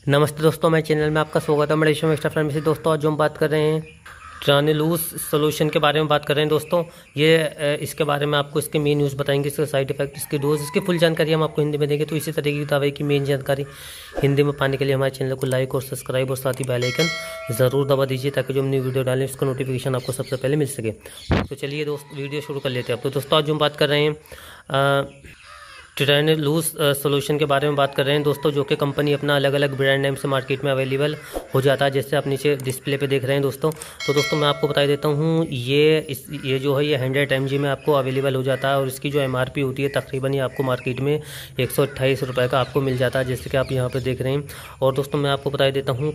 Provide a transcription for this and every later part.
नमस्ते दोस्तों, मैं चैनल में आपका स्वागत है। मैं एक्स्ट्रा फार्मेसी दोस्तों, आज जो हम बात कर रहे हैं ट्रानेलूस सोल्यूशन के बारे में बात कर रहे हैं दोस्तों। ये इसके बारे में आपको इसके मेन न्यूज़ बताएंगे, इसके साइड इफेक्ट, इसकी डोज, इसकी फुल जानकारी हम आपको हिंदी में देंगे। तो इसी तरीके की दवाई की मेन जानकारी हिंदी में पाने के लिए हमारे चैनल को लाइक और सब्सक्राइब और साथ ही बेल आइकन ज़रूर दबा दीजिए, ताकि जो हम न्यू वीडियो डालें उसका नोटिफिकेशन आपको सबसे पहले मिल सके। तो चलिए दोस्त, वीडियो शुरू कर लेते हैं। तो दोस्तों, आज जो हम बात कर रहे हैं ट्रानेलूस सोल्यूशन के बारे में बात कर रहे हैं दोस्तों, जो कि कंपनी अपना अलग अलग ब्रांड नेम से मार्केट में अवेलेबल हो जाता है, जैसे आप नीचे डिस्प्ले पे देख रहे हैं दोस्तों। तो दोस्तों, मैं आपको बता देता हूँ, ये जो है ये 100 mg में आपको अवेलेबल हो जाता है, और इसकी जो MRP होती है तकरीबन ये आपको मार्केट में 128 रुपये का आपको मिल जाता है, जैसे कि आप यहाँ पर देख रहे हैं। और दोस्तों, मैं आपको बता देता हूँ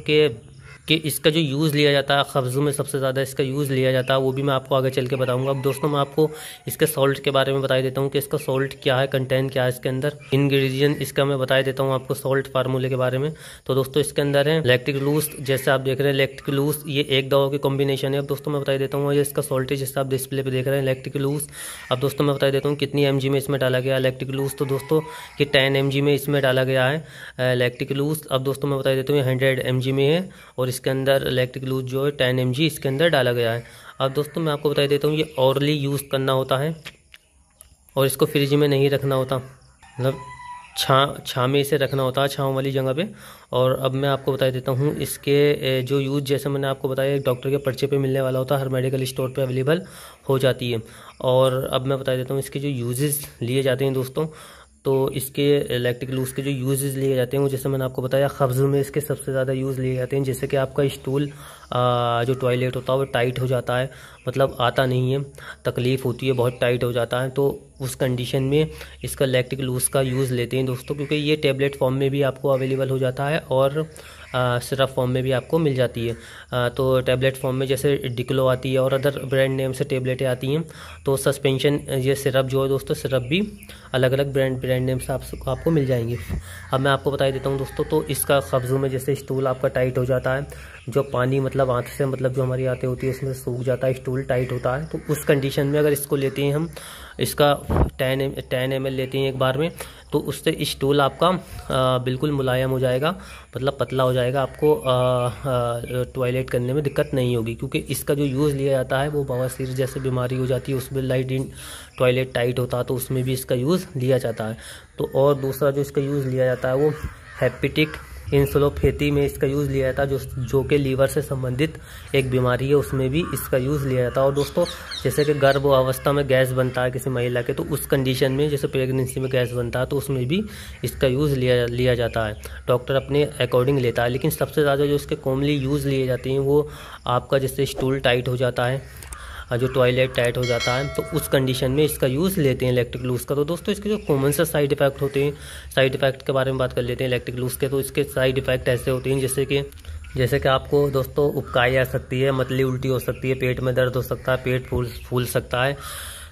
कि इसका जो यूज़ लिया जाता है, कब्ज़ में सबसे ज़्यादा इसका यूज़ लिया जाता है, वो भी मैं आपको आगे चल के बताऊंगा। अब दोस्तों, मैं आपको इसके सॉल्ट के बारे में बता देता हूँ कि इसका सॉल्ट क्या है, कंटेंट क्या है इसके अंदर, इंग्रेडिएंट इसका मैं बता देता हूँ आपको सॉल्ट फार्मूले के बारे में। तो दोस्तों, इसके अंदर है लैक्टिक लूस, जैसे आप देख रहे हैं लैक्टिक लूस, ये एक दवा की कॉम्बिनेशन है। अब दोस्तों, मैं बता देता हूँ ये इसका सॉल्ट है, जैसे आप डिस्प्ले पर देख रहे हैं लैक्टिक लूस। अब दोस्तों, मैं बता देता हूँ कितनी mg में इसमें डाला गया है लैक्टिक लूस। तो दोस्तों, ये 10 mg में इसमें डाला गया है लैक्टिक लूस। अब दोस्तों, मैं बता देता हूँ ये 100 mg में है, और इसके अंदर लैक्टिक लूज जो है 10 mg इसके अंदर डाला गया है। अब दोस्तों, मैं आपको बता देता हूँ ये ऑरली यूज़ करना होता है, और इसको फ्रिज में नहीं रखना होता, मतलब छाँव में इसे रखना होता है, छाँव वाली जगह पे। और अब मैं आपको बता देता हूँ इसके जो यूज़, जैसे मैंने आपको बताया, एक डॉक्टर के पर्चे पे मिलने वाला होता है, हर मेडिकल स्टोर पे अवेलेबल हो जाती है। और अब मैं बता देता हूँ इसके जो यूजेस लिए जाते हैं दोस्तों। तो इसके लैक्टिक लूस के जो यूजेस लिए जाते हैं वो, जैसे मैंने आपको बताया, कब्ज़ में इसके सबसे ज़्यादा यूज़ लिए जाते हैं, जैसे कि आपका स्टूल जो टॉयलेट होता है वो टाइट हो जाता है, मतलब आता नहीं है, तकलीफ़ होती है, बहुत टाइट हो जाता है, तो उस कंडीशन में इसका लैक्टिक लूस का यूज़ लेते हैं दोस्तों, क्योंकि ये टैबलेट फॉर्म में भी आपको अवेलेबल हो जाता है, और सिरप फॉर्म में भी आपको मिल जाती है। तो टैबलेट फॉर्म में जैसे डिक्लो आती है और अदर ब्रांड नेम से टैबलेटें आती हैं। तो सस्पेंशन, ये सिरप जो है दोस्तों, सिरप भी अलग अलग ब्रांड नेम से आपको मिल जाएंगे। अब मैं आपको बता देता हूँ दोस्तों, तो इसका कब्ज़ों में जैसे स्टूल आपका टाइट हो जाता है, जो पानी मतलब आंत से, मतलब जो हमारी आंतें होती है उसमें सूख जाता है, स्टूल टाइट होता है, तो उस कंडीशन में अगर इसको लेते हैं हम, इसका 10 ml लेते हैं एक बार में, तो उससे स्टूल आपका बिल्कुल मुलायम हो जाएगा, मतलब पतला हो जाएगा, आपको टॉयलेट करने में दिक्कत नहीं होगी। क्योंकि इसका जो यूज़ लिया जाता है वो बवासीर जैसे बीमारी हो जाती है, उसमें लाइट इन टॉयलेट टाइट होता है, तो उसमें भी इसका यूज़ लिया जाता है। तो और दूसरा जो इसका यूज़ लिया जाता है वो हेपेटिक इंसुलोपैथी में इसका यूज़ लिया जाता है, जो कि लीवर से संबंधित एक बीमारी है, उसमें भी इसका यूज़ लिया जाता है। और दोस्तों, जैसे कि गर्भ अवस्था में गैस बनता है किसी महिला के, तो उस कंडीशन में जैसे प्रेगनेंसी में गैस बनता है, तो उसमें भी इसका यूज़ लिया जाता है, डॉक्टर अपने अकॉर्डिंग लेता है। लेकिन सबसे ज़्यादा जो इसके कॉमनली यूज़ लिए जाते हैं वो आपका जैसे स्टूल टाइट हो जाता है, जो टॉयलेट टाइट हो जाता है, तो उस कंडीशन में इसका यूज़ लेते हैं लैक्टिक लूस का। तो दोस्तों, इसके जो कॉमन से साइड इफेक्ट होते हैं, साइड इफेक्ट के बारे में बात कर लेते हैं लैक्टिक लूस के। तो इसके साइड इफेक्ट ऐसे होते हैं, जैसे कि आपको दोस्तों उबकाई आ सकती है, मतली उल्टी हो सकती है, पेट में दर्द हो सकता है, पेट फूल सकता है,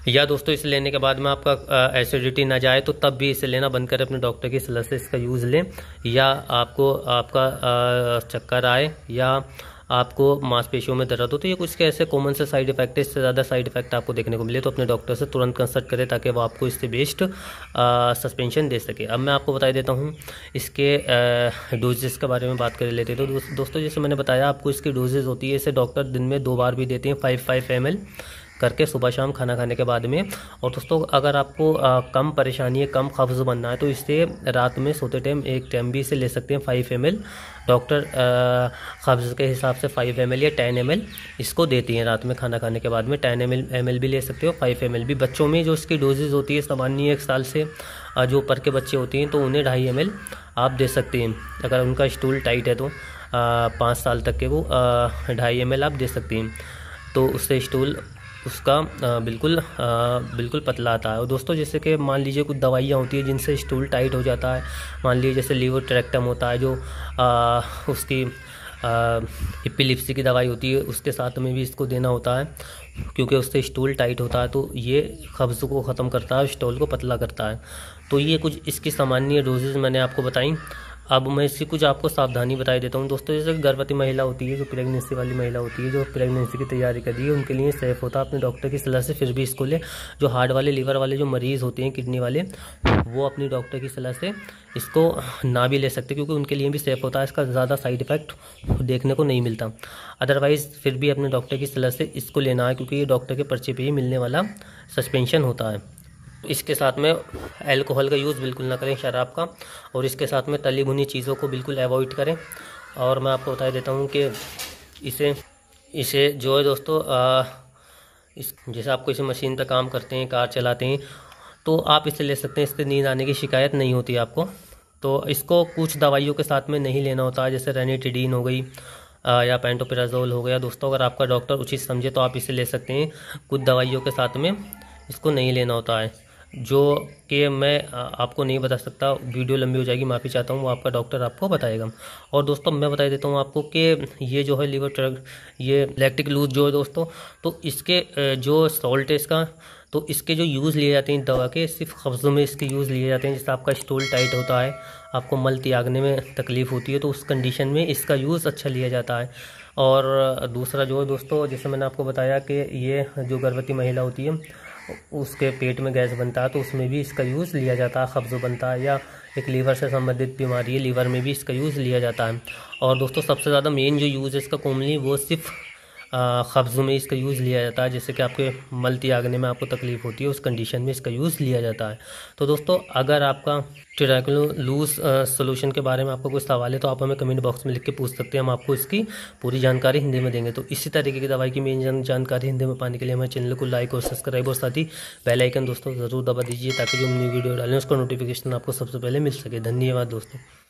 या दोस्तों इसे लेने के बाद में आपका एसिडिटी ना जाए, तो तब भी इसे लेना बंद करें, अपने डॉक्टर की सलाह से इसका यूज़ लें। या आपका चक्कर आए, या आपको मांसपेशियों में दर्द हो, तो ये कुछ के ऐसे कॉमन से साइड इफेक्ट है। इससे ज़्यादा साइड इफेक्ट आपको देखने को मिले तो अपने डॉक्टर से तुरंत कंसल्ट करें, ताकि वो आपको इससे बेस्ट सस्पेंशन दे सके। अब मैं आपको बता देता हूँ इसके डोजेस के बारे में बात कर लेते हैं। तो दोस्तों, जैसे मैंने बताया आपको, इसकी डोजेज होती है, इसे डॉक्टर दिन में 2 बार भी देते हैं, 5 ml करके, सुबह शाम खाना खाने के बाद में। और दोस्तों, अगर आपको कम परेशानी है, कम कब्ज़ बनना है, तो इससे रात में सोते टाइम एक टाइम भी इसे ले सकते हैं 5 ml। डॉक्टर कब्ज़ के हिसाब से 5 ml या 10 ml इसको देती हैं रात में खाना खाने के बाद में। 10 ml भी ले सकते हो, 5 ml भी। बच्चों में जो इसकी डोजेज होती है, सामान्य 1 साल से जो ऊपर के बच्चे होते हैं, तो उन्हें 2.5 ml आप दे सकते हैं। अगर उनका स्टूल टाइट है तो 5 साल तक के वो 2.5 ml आप दे सकते हैं, तो उससे स्टूल उसका बिल्कुल पतला आता है। और दोस्तों, जैसे कि मान लीजिए कुछ दवाइयाँ होती है जिनसे स्टूल टाइट हो जाता है, मान लीजिए जैसे लीवोट्रेक्टम होता है, जो उसकी एपिलिप्सी की दवाई होती है, उसके साथ में भी इसको देना होता है, क्योंकि उससे स्टूल टाइट होता है, तो ये कब्ज़ को ख़त्म करता है, स्टूल को पतला करता है। तो ये कुछ इसकी सामान्य डोजेज मैंने आपको बताई। अब मैं इसकी कुछ आपको सावधानी बता देता हूँ दोस्तों। जैसे गर्भवती महिला होती है, जो प्रेगनेंसी वाली महिला होती है, जो प्रेगनेंसी की तैयारी कर रही है, उनके लिए सेफ़ होता है अपने डॉक्टर की सलाह से फिर भी इसको ले। जो हार्ट वाले, लीवर वाले जो मरीज़ होते हैं, किडनी वाले, वो अपनी डॉक्टर की सलाह से इसको ना भी ले सकते, क्योंकि उनके लिए भी सेफ़ होता है। इसका ज़्यादा साइड इफ़ेक्ट देखने को नहीं मिलता। अदरवाइज़ फिर भी अपने डॉक्टर की सलाह से इसको लेना है, क्योंकि ये डॉक्टर के पर्चे पे ही मिलने वाला सस्पेंशन होता है। इसके साथ में अल्कोहल का यूज़ बिल्कुल ना करें, शराब का, और इसके साथ में तली भुनी चीज़ों को बिल्कुल अवॉइड करें। और मैं आपको बता देता हूँ कि इसे जो है दोस्तों, जैसे आप किसी मशीन पर काम करते हैं, कार चलाते हैं, तो आप इसे ले सकते हैं। इससे नींद आने की शिकायत नहीं होती आपको। तो इसको कुछ दवाइयों के साथ में नहीं लेना होता है, जैसे रेनिटिडीन हो गई या पेंटोपिराजोल हो गया। दोस्तों अगर आपका डॉक्टर उचित समझे तो आप इसे ले सकते हैं। कुछ दवाइयों के साथ में इसको नहीं लेना होता है, जो कि मैं आपको नहीं बता सकता, वीडियो लंबी हो जाएगी, माफ़ी चाहता हूँ, वो आपका डॉक्टर आपको बताएगा। और दोस्तों मैं बता देता हूँ आपको कि ये जो है लीवर ट्रक, ये लैक्टिक लूज जो है दोस्तों, तो इसके जो सॉल्ट है इसका, तो इसके जो यूज़ लिए जाते हैं दवा के, सिर्फ कब्ज़ों में इसके यूज़ लिए जाते हैं। जैसे आपका स्टूल टाइट होता है, आपको मल त्यागने में तकलीफ़ होती है, तो उस कंडीशन में इसका यूज़ अच्छा लिया जाता है। और दूसरा जो है दोस्तों, जैसे मैंने आपको बताया कि ये जो गर्भवती महिला होती है, उसके पेट में गैस बनता है, तो उसमें भी इसका यूज़ लिया जाता है। कब्ज़ बनता है, या एक लीवर से संबंधित बीमारी है, लीवर में भी इसका यूज़ लिया जाता है। और दोस्तों सबसे ज़्यादा मेन जो यूज़ है इसका कॉमनली, वो सिर्फ कब्ज़ में इसका यूज़ लिया जाता है। जैसे कि आपके मल त्यागने में आपको तकलीफ़ होती है, उस कंडीशन में इसका यूज़ लिया जाता है। तो दोस्तों अगर आपका ट्यूबरकुलोसिस सोल्यूशन के बारे में आपको कुछ सवाल है, तो आप हमें कमेंट बॉक्स में लिख के पूछ सकते हैं। हम आपको इसकी पूरी जानकारी हिंदी में देंगे। तो इसी तरीके की दवाई की मेन जानकारी हिंदी में पाने के लिए हमारे चैनल को लाइक और सब्सक्राइब और साथ ही बेल आइकन दोस्तों ज़रूर दबा दीजिए, ताकि जो न्यू वीडियो डालें उसका नोटिफिकेशन आपको सबसे पहले मिल सके। धन्यवाद दोस्तों।